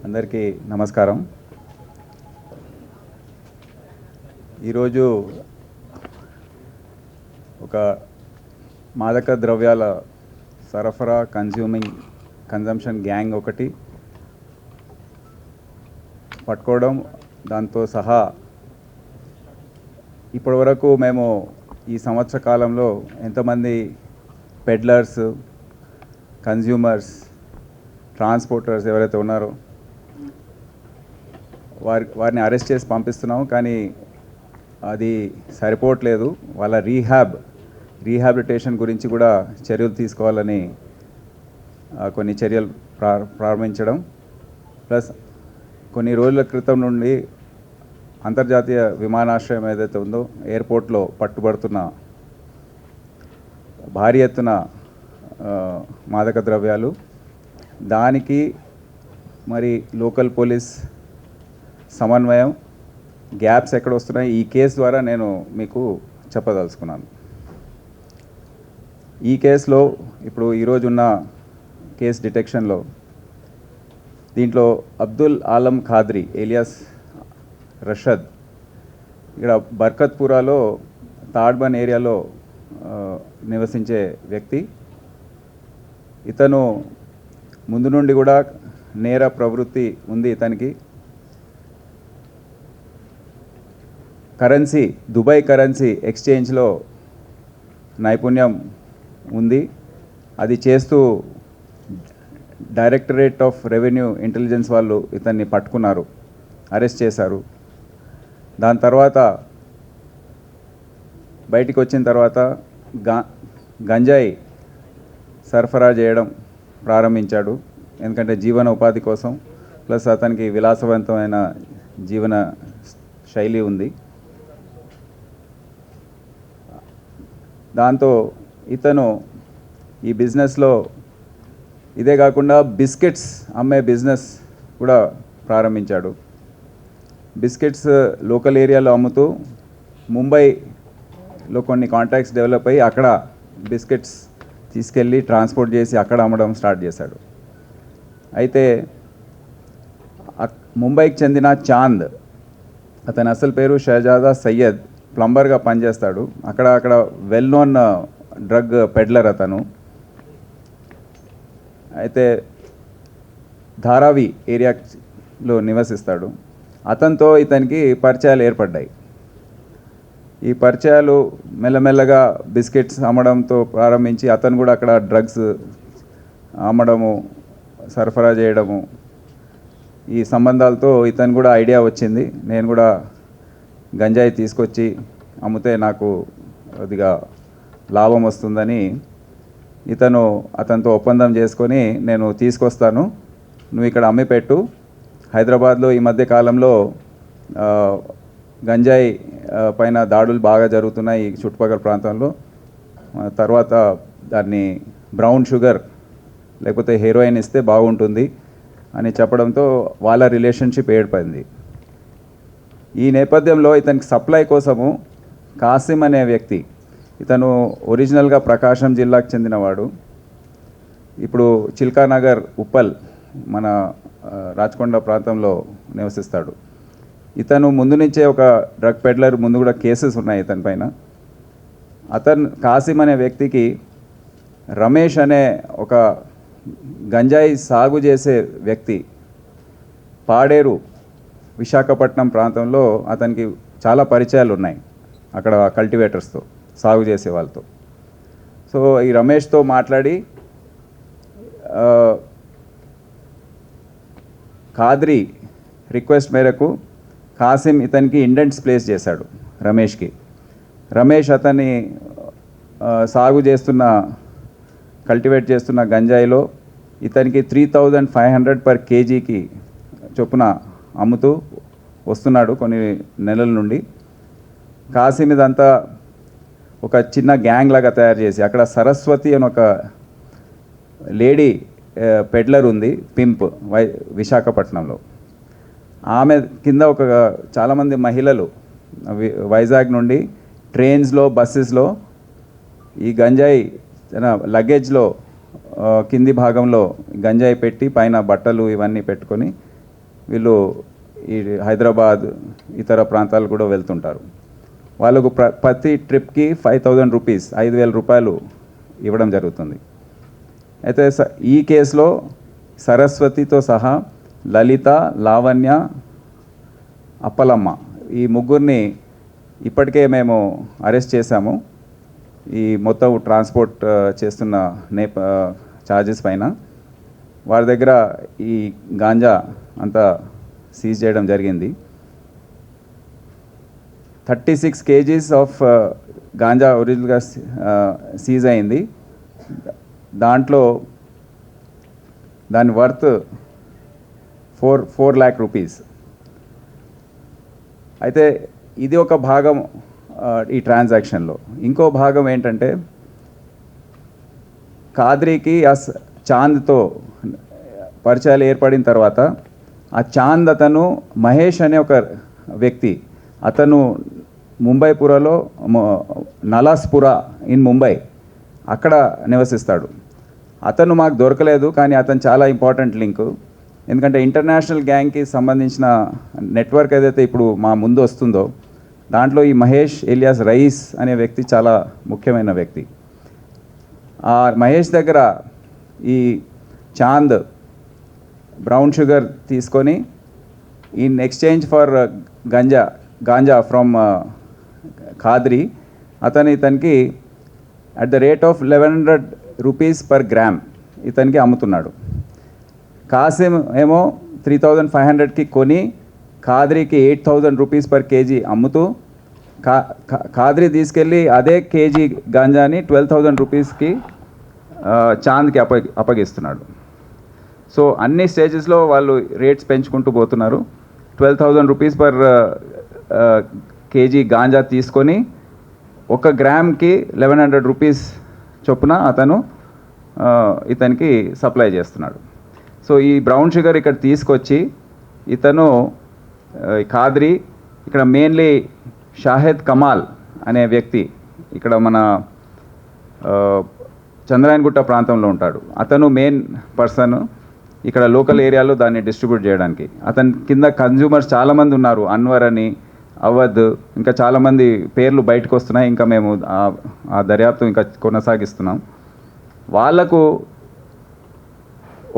అందరికీ నమస్కారం. ఈరోజు ఒక మాదక ద్రవ్యాల సరఫరా కన్జంప్షన్ గ్యాంగ్ ఒకటి పట్టుకోవడం, దాంతో సహా ఇప్పటివరకు మేము ఈ సంవత్సర కాలంలో ఎంతమంది పెడ్లర్స్, కన్జ్యూమర్స్, ట్రాన్స్పోర్టర్స్ ఎవరైతే ఉన్నారో వారిని అరెస్ట్ చేసి పంపిస్తున్నాము. కానీ అది సరిపోవట్లేదు. వాళ్ళ రీహాబిలిటేషన్ గురించి కూడా చర్యలు తీసుకోవాలని కొన్ని చర్యలు ప్రారంభించడం, ప్లస్ కొన్ని రోజుల క్రితం నుండి అంతర్జాతీయ విమానాశ్రయం ఏదైతే ఉందో ఎయిర్పోర్ట్లో పట్టుబడుతున్న భారీ ఎత్తున మాదక ద్రవ్యాలు, దానికి మరి లోకల్ పోలీస్ సమన్వయం, గ్యాప్స్ ఎక్కడ వస్తున్నాయి, ఈ కేసు ద్వారా నేను మీకు చెప్పదలుచుకున్నాను. ఈ కేసులో ఇప్పుడు ఈరోజున్న కేసు డిటెక్షన్లో దీంట్లో అబ్దుల్ ఆలం ఖాద్రీ ఏలియాస్ రషద్ ఇక్కడ బర్కత్పురాలో తాడ్బన్ ఏరియాలో నివసించే వ్యక్తి. ఇతను ముందు నుండి కూడా నేర ప్రవృత్తి ఉంది. ఇతనికి దుబాయ్ కరెన్సీ ఎక్స్చేంజ్లో నైపుణ్యం ఉంది. అది చేస్తూ డైరెక్టరేట్ ఆఫ్ రెవెన్యూ ఇంటెలిజెన్స్ వాళ్ళు ఇతన్ని పట్టుకున్నారు, అరెస్ట్ చేశారు. దాని తర్వాత బయటికి వచ్చిన తర్వాత గంజాయి సరఫరా చేయడం ప్రారంభించాడు. ఎందుకంటే జీవన ఉపాధి కోసం, ప్లస్ అతనికి విలాసవంతమైన జీవన శైలి ఉంది. దాంతో ఇతను ఈ బిజినెస్లో ఇదే కాకుండా బిస్కెట్స్ అమ్మే బిజినెస్ కూడా ప్రారంభించాడు. బిస్కెట్స్ లోకల్ ఏరియాలో అమ్ముతూ ముంబైలో కొన్ని కాంటాక్ట్స్ డెవలప్ అయ్యి అక్కడ బిస్కెట్స్ తీసుకెళ్ళి ట్రాన్స్పోర్ట్ చేసి అక్కడ అమ్మడం స్టార్ట్ చేశాడు. అయితే ముంబైకి చెందిన చాంద్, అతని అసలు పేరు షహజాదా సయ్యద్, ప్లంబర్గా పనిచేస్తాడు. అక్కడ వెల్ నోన్ డ్రగ్ పెడ్లర్ అతను. అయితే ధారావి ఏరియాలో నివసిస్తాడు. అతనితో ఇతనికి పరిచయాలు ఏర్పడ్డాయి. ఈ పరిచయాలు మెల్లమెల్లగా బిస్కెట్స్ అమ్మడంతో ప్రారంభించి అతను కూడా అక్కడ డ్రగ్స్ అమ్మడము, సరఫరా చేయడము, ఈ సంబంధాలతో ఇతను కూడా ఐడియా వచ్చింది, నేను కూడా గంజాయి తీసుకొచ్చి అమ్మితే నాకు కొద్దిగా లాభం వస్తుందని అతనితో ఒప్పందం చేసుకొని, నేను తీసుకొస్తాను, నువ్వు ఇక్కడ అమ్మిపెట్టు. హైదరాబాద్లో ఈ మధ్య కాలంలో గంజాయి పైన దాడులు బాగా జరుగుతున్నాయి ఈ చుట్టుపక్కల ప్రాంతంలో. తర్వాత దాన్ని బ్రౌన్ షుగర్ లేకపోతే హెరోయిన్ ఇస్తే బాగుంటుంది అని చెప్పడంతో వాళ్ళ రిలేషన్షిప్ ఏర్పడింది. ఈ నేపథ్యంలో ఇతనికి సప్లై కోసము కాసిం అనే వ్యక్తి, ఇతను ఒరిజినల్గా ప్రకాశం జిల్లాకు చెందినవాడు. ఇప్పుడు చిల్కానగర్, ఉప్పల్, మన రాచకొండ ప్రాంతంలో నివసిస్తాడు. ఇతను ముందు నుంచే ఒక డ్రగ్ పెడ్లర్, ముందు కూడా కేసెస్ ఉన్నాయి ఇతని పైన. కాసిం అనే వ్యక్తికి రమేష్ అనే ఒక గంజాయి సాగు చేసే వ్యక్తి పాడేరు, విశాఖపట్నం ప్రాంతంలో అతనికి చాలా పరిచయాలు ఉన్నాయి అక్కడ కల్టివేటర్స్తో, సాగు చేసే వాళ్ళతో. సో ఈ రమేష్తో మాట్లాడి ఖాద్రీ రిక్వెస్ట్ మేరకు కాసిం ఇతనికి ఇండెంట్స్ ప్లేస్ చేశాడు రమేష్కి. రమేష్ అతన్ని కల్టివేట్ చేస్తున్న గంజాయిలో ఇతనికి 3,500 పర్ కేజీకి చొప్పున అమ్ముతూ వస్తున్నాడు కొన్ని నెలల నుండి. కాసిం ఇదంతా ఒక చిన్న గ్యాంగ్ లాగా తయారు చేసి, అక్కడ సరస్వతి అని ఒక లేడీ పెడ్లర్ ఉంది, పింప్, విశాఖపట్నంలో. ఆమె కింద చాలామంది మహిళలు వైజాగ్ నుండి ట్రైన్స్లో, బస్సెస్లో ఈ గంజాయి లగేజ్లో కింది భాగంలో గంజాయి పెట్టి పైన బట్టలు ఇవన్నీ పెట్టుకొని వీళ్ళు ఈ హైదరాబాద్ ఇతర ప్రాంతాలు కూడా వెళ్తుంటారు. వాళ్ళకు ప్రతి ట్రిప్కి 5,000 రూపీస్, 5,000 రూపాయలు ఇవ్వడం జరుగుతుంది. అయితే ఈ కేసులో సరస్వతితో సహా లలిత, లావణ్య, అప్పలమ్మ ఈ ముగ్గురిని ఇప్పటికే మేము అరెస్ట్ చేశాము. ఈ మొత్తం ట్రాన్స్పోర్ట్ చేస్తున్న ఛార్జెస్ పైన వారి దగ్గర ఈ గాంజా అంతా సీజ్ చేయడం జరిగింది. 36 kgs ఆఫ్ గాంజా ఒరిజినల్గా సీజ్ అయింది. దాంట్లో దాని వర్త్ 4 lakh రూపీస్. అయితే ఇది ఒక భాగం ఈ ట్రాన్సాక్షన్లో. ఇంకో భాగం ఏంటంటే కాద్రికి చాంద్తో పరిచయాలు ఏర్పడిన తర్వాత ఆ చాంద్ అతను మహేష్ అనే ఒక వ్యక్తి, అతను ముంబైపురలో నలాస్పుర ఇన్ ముంబై అక్కడ నివసిస్తాడు. అతను మాకు దొరకలేదు, కానీ అతను చాలా ఇంపార్టెంట్ లింక్. ఎందుకంటే ఇంటర్నేషనల్ గ్యాంగ్కి సంబంధించిన నెట్వర్క్ ఏదైతే ఇప్పుడు మా ముందు వస్తుందో దాంట్లో ఈ మహేష్ ఎలియాస్ రయీస్ అనే వ్యక్తి చాలా ముఖ్యమైన వ్యక్తి. ఆ మహేష్ దగ్గర ఈ చాంద్ బ్రౌన్ షుగర్ తీసుకొని in exchange for ganja from Khadri ఇతనికి at the rate of 1,100 rupees per gram ఇతనికి అమ్ముతున్నాడు. కాసిం ఏమో 3,500కి కొని ఖాద్రికి 8,000 రూపీస్ పర్ కేజీ అమ్ముతూ ఖాద్రి తీసుకెళ్ళి అదే కేజీ గాంజాని 12,000 రూపీస్కి చాంద్కి అప్పగిస్తున్నాడు. సో అన్ని స్టేజెస్లో వాళ్ళు రేట్స్ పెంచుకుంటూ పోతున్నారు. 12,000 రూపీస్ పర్ కేజీ గాంజా తీసుకొని 1 గ్రామ్కి 1,100 రూపీస్ చొప్పున అతను ఇతనికి సప్లై చేస్తున్నాడు. సో ఈ బ్రౌన్ షుగర్ ఇక్కడ తీసుకొచ్చి ఇతను ఖాద్రి ఇక్కడ మెయిన్లీ షాహిద్ కమాల్ అనే వ్యక్తి ఇక్కడ మన చంద్రాయన్గుట్ట ప్రాంతంలో ఉంటాడు. అతను మెయిన్ పర్సన్ ఇక్కడ లోకల్ ఏరియాలో దాన్ని డిస్ట్రిబ్యూట్ చేయడానికి. అతని కింద కన్జ్యూమర్స్ చాలామంది ఉన్నారు, అన్వర్ అని, అవధ్, ఇంకా చాలామంది పేర్లు బయటకు వస్తున్నాయి. ఇంకా మేము ఆ దర్యాప్తు ఇంకా కొనసాగిస్తున్నాం. వాళ్లకు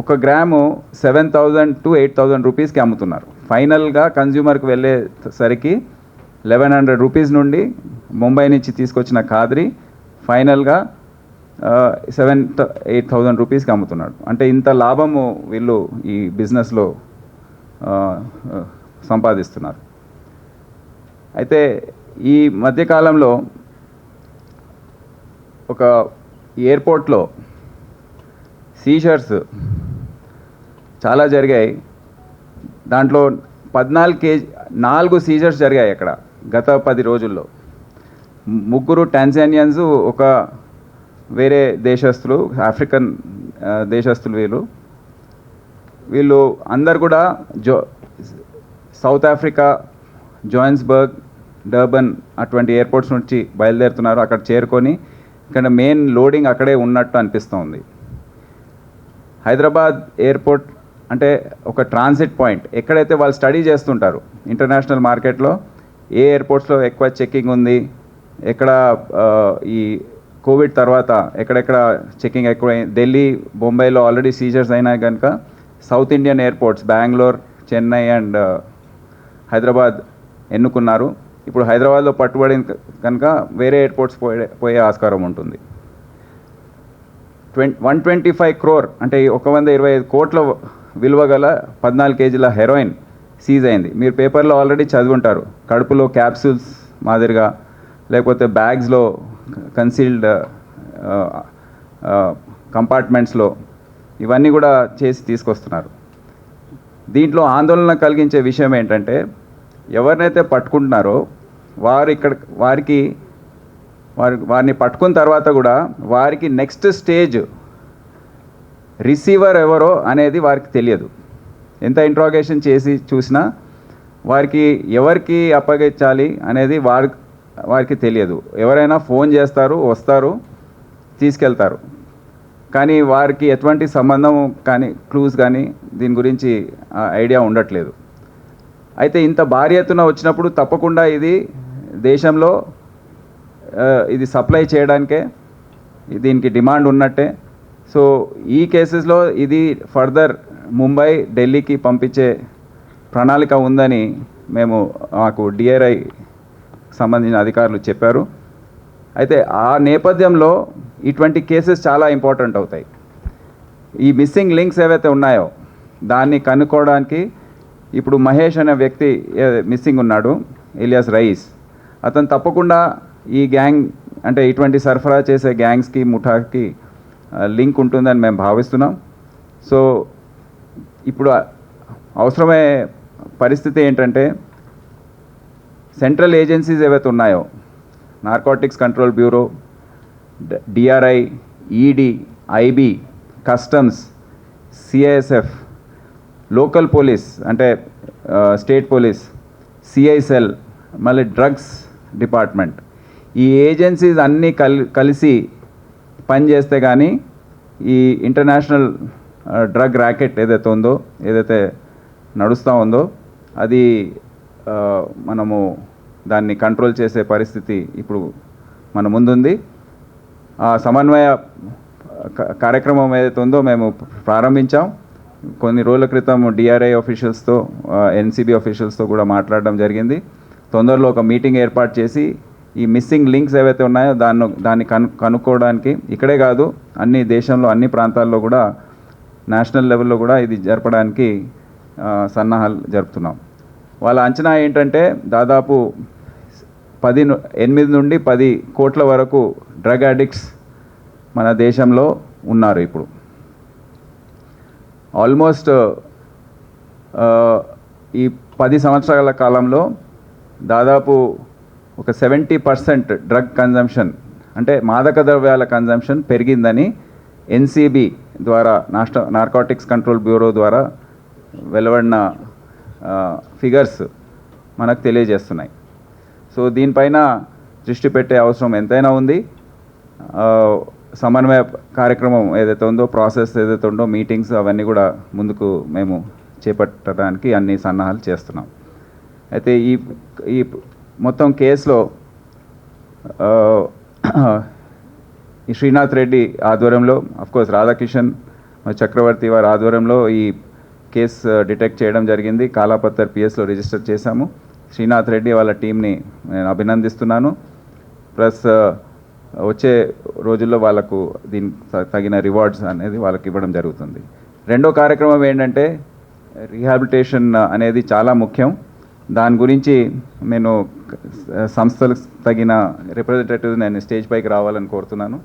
1 గ్రాము 7,000 to 8,000 రూపీస్కి అమ్ముతున్నారు. ఫైనల్గా కన్జ్యూమర్కి వెళ్ళేసరికి 1,100 రూపీస్ నుండి ముంబై నుంచి తీసుకొచ్చిన ఖాద్రి ఫైనల్గా 7,000-8,000 రూపీస్కి అమ్ముతున్నాడు. అంటే ఇంత లాభము వీళ్ళు ఈ బిజినెస్లో సంపాదిస్తున్నారు. అయితే ఈ మధ్యకాలంలో ఒక ఎయిర్పోర్ట్లో సీజర్స్ చాలా జరిగాయి. దాంట్లో 4 సీజర్స్ జరిగాయి అక్కడ గత 10 రోజుల్లో. 3 టాంజానియన్స్, ఒక వేరే దేశస్తులు, ఆఫ్రికన్ దేశస్తులు. వీళ్ళు అందరు కూడా సౌత్ ఆఫ్రికా, జోహాన్స్బర్గ్, డర్బన్ అటువంటి ఎయిర్పోర్ట్స్ నుంచి బయలుదేరుతున్నారు. అక్కడ చేరుకొని ఇక్కడ మెయిన్ లోడింగ్ అక్కడే ఉన్నట్టు అనిపిస్తుంది. హైదరాబాద్ ఎయిర్పోర్ట్ అంటే ఒక ట్రాన్సిట్ పాయింట్. ఎక్కడైతే వాళ్ళు స్టడీ చేస్తుంటారు ఇంటర్నేషనల్ మార్కెట్లో ఏ ఎయిర్పోర్ట్స్లో ఎక్కువ చెక్కింగ్ ఉంది, ఎక్కడ ఈ కోవిడ్ తర్వాత ఎక్కడెక్కడ చెక్కింగ్ ఎక్కువ. ఢిల్లీ, బొంబాయిలో ఆల్రెడీ సీజర్స్ అయినాయి కనుక south Indian airports Bengaluru, Chennai and Hyderabad ఎన్నుకున్నారు. ఇప్పుడు హైదరాబాద్లో పట్టుబడింది కనుక వేరే ఎయిర్పోర్ట్స్ పోయే ఆస్కారం ఉంటుంది. 125 crore అంటే 125 కోట్ల విలువ గల 14 కేజీల హెరోయిన్ సీజ్ అయింది. మీరు పేపర్లో ఆల్రెడీ చదివి ఉంటారు. కడుపులో క్యాప్సూల్స్ మాదిరిగా, లేకపోతే బ్యాగ్స్లో కన్సీల్డ్ కంపార్ట్మెంట్స్లో ఇవన్నీ కూడా చేసి తీసుకొస్తున్నారు. దీంట్లో ఆందోళన కలిగించే విషయం ఏంటంటే ఎవరినైతే పట్టుకుంటున్నారో వారిని పట్టుకున్న తర్వాత కూడా వారికి నెక్స్ట్ స్టేజ్ రిసీవర్ ఎవరో అనేది వారికి తెలియదు. ఎంత ఇంట్రాగేషన్ చేసి చూసినా వారికి ఎవరికి అప్పగించాలి అనేది వారికి తెలియదు. ఎవరైనా ఫోన్ చేస్తారు, వస్తారు, తీసుకెళ్తారు. కానీ వారికి ఎటువంటి సంబంధం కానీ క్లూస్ కానీ దీని గురించి ఐడియా ఉండట్లేదు. అయితే ఇంత భారీ ఎత్తున వచ్చినప్పుడు తప్పకుండా ఇది దేశంలో ఇది సప్లై చేయడానికే దీనికి డిమాండ్ ఉన్నట్టే. సో ఈ కేసెస్లో ఇది ఫర్దర్ ముంబై ఢిల్లీకి పంపించే ప్రణాళిక ఉందని మాకు డిఆర్ఐ సంబంధించిన అధికారులు చెప్పారు. అయితే ఆ నేపథ్యంలో ఇటువంటి కేసెస్ చాలా ఇంపార్టెంట్ అవుతాయి. ఈ మిస్సింగ్ లింక్స్ ఏవైతే ఉన్నాయో దాన్ని కనుక్కోవడానికి ఇప్పుడు మహేష్ అనే వ్యక్తి మిస్సింగ్ ఉన్నాడు, ఇలియాస్ రయీస్. అతను తప్పకుండా ఈ గ్యాంగ్ అంటే ఇటువంటి సరఫరా చేసే గ్యాంగ్స్కి ముఠాకి లింక్ ఉంటుందని మేము భావిస్తున్నాం. సో ఇప్పుడు అవసరమయ్యే పరిస్థితి ఏంటంటే సెంట్రల్ ఏజెన్సీస్ ఏవైతే ఉన్నాయో narcotics control bureau, DRI, ED, IB, customs, CISF, local police అంటే స్టేట్ పోలీస్, సిఐ సెల్, మళ్ళీ డ్రగ్స్ డిపార్ట్మెంట్, ఈ ఏజెన్సీస్ అన్నీ కలిసి పనిచేస్తే కానీ ఈ ఇంటర్నేషనల్ డ్రగ్ ర్యాకెట్ ఏదైతే నడుస్తూ ఉందో అది మనము దాన్ని కంట్రోల్ చేసే పరిస్థితి ఇప్పుడు మన ముందుంది. ఆ సమన్వయ కార్యక్రమం ఏదైతే ఉందో మేము ప్రారంభించాం. కొన్ని రోజుల క్రితం డిఆర్ఐ ఆఫీషియల్స్తో, ఎన్సిబి ఆఫీషియల్స్తో కూడా మాట్లాడడం జరిగింది. తొందరలో ఒక మీటింగ్ ఏర్పాటు చేసి ఈ మిస్సింగ్ లింక్స్ ఏవైతే ఉన్నాయో దాన్ని కనుక్కోవడానికి ఇక్కడే కాదు అన్ని దేశంలో అన్ని ప్రాంతాల్లో కూడా నేషనల్ లెవెల్లో కూడా ఇది జరపడానికి సన్నాహాలు జరుపుతున్నాం. వాళ్ళ అంచనా ఏంటంటే దాదాపు 8 నుండి 10 కోట్ల వరకు డ్రగ్ అడిక్ట్స్ మన దేశంలో ఉన్నారు. ఇప్పుడు ఆల్మోస్ట్ ఈ 10 సంవత్సరాల కాలంలో దాదాపు ఒక 70% డ్రగ్ కన్జంప్షన్ అంటే మాదక ద్రవ్యాల కన్జంప్షన్ పెరిగిందని ఎన్సిబి ద్వారా, నార్కోటిక్స్ కంట్రోల్ బ్యూరో ద్వారా వెలువడిన ఫిగర్స్ మనకు తెలియజేస్తున్నాయి. సో దీనిపైన దృష్టి పెట్టే అవసరం ఎంతైనా ఉంది. సమన్వయ కార్యక్రమం ఏదైతే ఉందో, ప్రాసెస్ ఏదైతే ఉందో, మీటింగ్స్ అవన్నీ కూడా ముందుకు మేము చేపట్టడానికి అన్ని సన్నాహాలు చేస్తున్నాం. అయితే ఈ మొత్తం కేసులో ఈ శ్రీనాథ్ రెడ్డి ఆధ్వర్యంలో, అఫ్కోర్స్ రాధాకిషన్ చక్రవర్తి వారి ఆధ్వర్యంలో ఈ కేసు డిటెక్ట్ చేయడం జరిగింది. కాలాపత్తర్ పిఎస్లో రిజిస్టర్ చేశాము. శ్రీనాథ్ రెడ్డి వాళ్ళ టీంని నేను అభినందిస్తున్నాను. ప్లస్ వచ్చే రోజుల్లో వాళ్ళకు దీనికి తగిన రివార్డ్స్ అనేది వాళ్ళకి ఇవ్వడం జరుగుతుంది. రెండో కార్యక్రమం ఏంటంటే రీహాబిలిటేషన్ అనేది చాలా ముఖ్యం. దాని గురించి నేను సంస్థలకు తగిన రిప్రజెంటేటివ్ నేను స్టేజ్ పైకి రావాలని కోరుతున్నాను.